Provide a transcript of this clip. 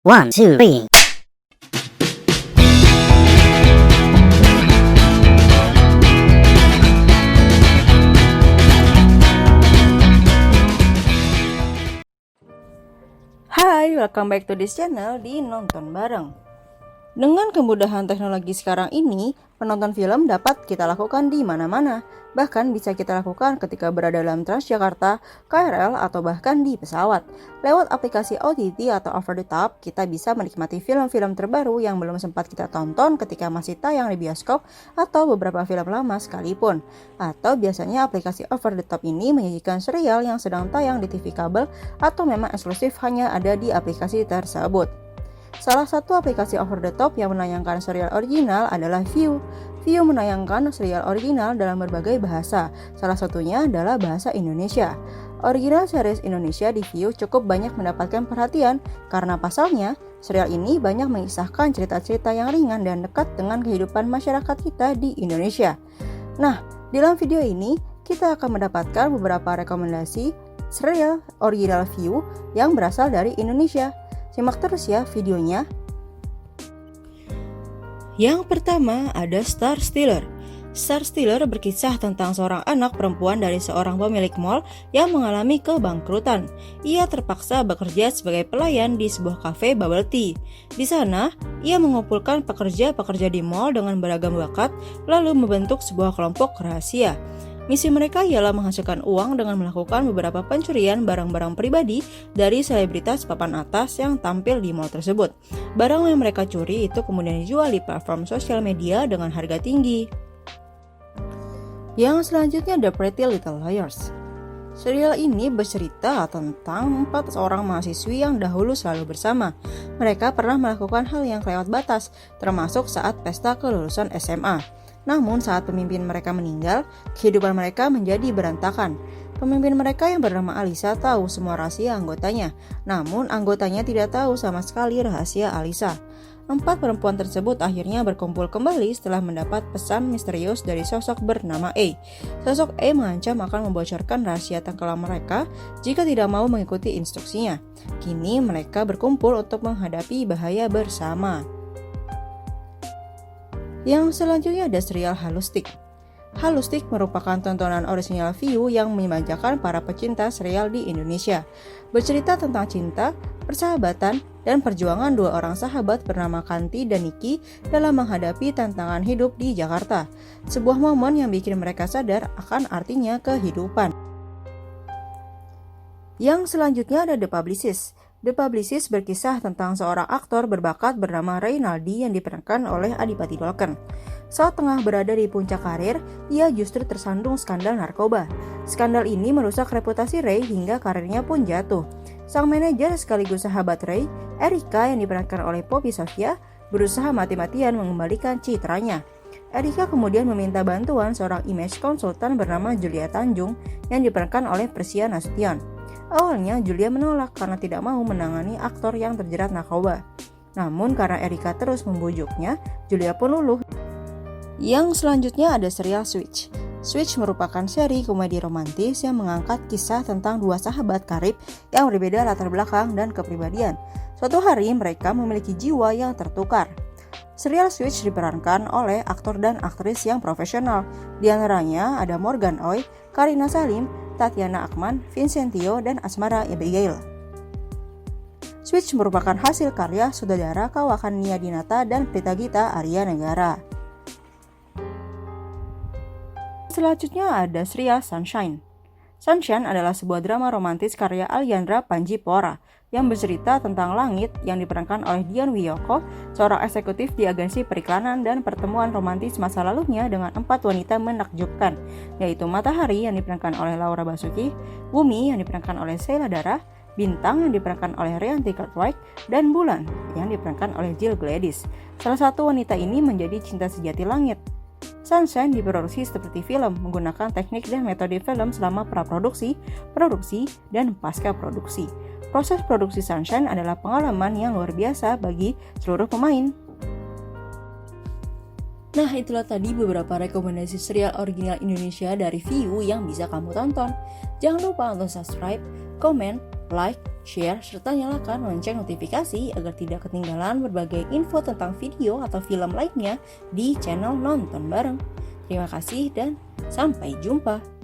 One, two, three. Hai, welcome back to this channel di Nonton Bareng. Dengan kemudahan teknologi sekarang ini, penonton film dapat kita lakukan di mana-mana. Bahkan bisa kita lakukan ketika berada dalam Transjakarta, KRL, atau bahkan di pesawat. Lewat aplikasi OTT atau over the top, kita bisa menikmati film-film terbaru yang belum sempat kita tonton ketika masih tayang di bioskop atau beberapa film lama sekalipun. Atau biasanya aplikasi over the top ini menyajikan serial yang sedang tayang di TV kabel atau memang eksklusif hanya ada di aplikasi tersebut. Salah satu aplikasi over the top yang menayangkan serial original adalah Viu. Viu menayangkan serial original dalam berbagai bahasa, salah satunya adalah bahasa Indonesia. Original series Indonesia di Viu cukup banyak mendapatkan perhatian karena pasalnya, serial ini banyak mengisahkan cerita-cerita yang ringan dan dekat dengan kehidupan masyarakat kita di Indonesia. Nah, dalam video ini kita akan mendapatkan beberapa rekomendasi serial original Viu yang berasal dari Indonesia. Simak terus ya videonya. Yang pertama ada Star Stealer. Star Stealer berkisah tentang seorang anak perempuan dari seorang pemilik mall yang mengalami kebangkrutan. Ia terpaksa bekerja sebagai pelayan di sebuah kafe bubble tea. Di sana, ia mengumpulkan pekerja-pekerja di mall dengan beragam bakat, lalu membentuk sebuah kelompok rahasia. Misi mereka ialah menghasilkan uang dengan melakukan beberapa pencurian barang-barang pribadi dari selebritas papan atas yang tampil di mall tersebut. Barang yang mereka curi itu kemudian dijual di platform sosial media dengan harga tinggi. Yang selanjutnya The Pretty Little Liars. Serial ini bercerita tentang 4 orang mahasiswi yang dahulu selalu bersama. Mereka pernah melakukan hal yang kelewat batas, termasuk saat pesta kelulusan SMA. Namun saat pemimpin mereka meninggal, kehidupan mereka menjadi berantakan. Pemimpin mereka yang bernama Alisa tahu semua rahasia anggotanya, namun anggotanya tidak tahu sama sekali rahasia Alisa. 4 perempuan tersebut akhirnya berkumpul kembali setelah mendapat pesan misterius dari sosok bernama A. Sosok A mengancam akan membocorkan rahasia tenggelam mereka jika tidak mau mengikuti instruksinya. Kini mereka berkumpul untuk menghadapi bahaya bersama. Yang selanjutnya ada serial Halustik. Halustik merupakan tontonan orisinal Viu yang memanjakan para pecinta serial di Indonesia. Bercerita tentang cinta, persahabatan, dan perjuangan 2 orang sahabat bernama Kanti dan Niki dalam menghadapi tantangan hidup di Jakarta. Sebuah momen yang bikin mereka sadar akan artinya kehidupan. Yang selanjutnya ada The Publicist. The Publicist berkisah tentang seorang aktor berbakat bernama Reynaldi yang diperankan oleh Adipati Dolken. Saat tengah berada di puncak karir, ia justru tersandung skandal narkoba. Skandal ini merusak reputasi Ray hingga karirnya pun jatuh. Sang manajer sekaligus sahabat Ray, Erika yang diperankan oleh Poppy Sofia, berusaha mati-matian mengembalikan citranya. Erika kemudian meminta bantuan seorang image konsultan bernama Julia Tanjung yang diperankan oleh Persia Nasution. Awalnya Julia menolak karena tidak mau menangani aktor yang terjerat narkoba. Namun karena Erika terus membujuknya, Julia pun luluh. Yang selanjutnya ada serial Switch. Switch merupakan seri komedi romantis yang mengangkat kisah tentang 2 sahabat karib yang berbeda latar belakang dan kepribadian. Suatu hari mereka memiliki jiwa yang tertukar. Serial Switch diperankan oleh aktor dan aktris yang profesional. Di antaranya ada Morgan Oey, Karina Salim, Tatiana Akman, Vincentio, dan Asmara Abigail. Switch merupakan hasil karya sutradara Kawakan Nia Dinata dan Prita Gita Arya Negara. Selanjutnya ada serial Sunshine. Sunshine adalah sebuah drama romantis karya Aliandra Panji Pora yang bercerita tentang langit yang diperankan oleh Dian Wiyoko, seorang eksekutif di agensi periklanan, dan pertemuan romantis masa lalunya dengan 4 wanita menakjubkan, yaitu Matahari yang diperankan oleh Laura Basuki, Bumi yang diperankan oleh Sheila Dara, Bintang yang diperankan oleh Rianti Cartwright, dan Bulan yang diperankan oleh Jill Gladys. Salah satu wanita ini menjadi cinta sejati langit. Sunshine diproduksi seperti film menggunakan teknik dan metode film selama praproduksi, produksi, dan pasca produksi. Proses produksi Sunshine adalah pengalaman yang luar biasa bagi seluruh pemain. Nah, itulah tadi beberapa rekomendasi serial original Indonesia dari Viu yang bisa kamu tonton. Jangan lupa untuk subscribe, komen, like, share, serta nyalakan lonceng notifikasi agar tidak ketinggalan berbagai info tentang video atau film lainnya di channel Nonton Bareng. Terima kasih dan sampai jumpa.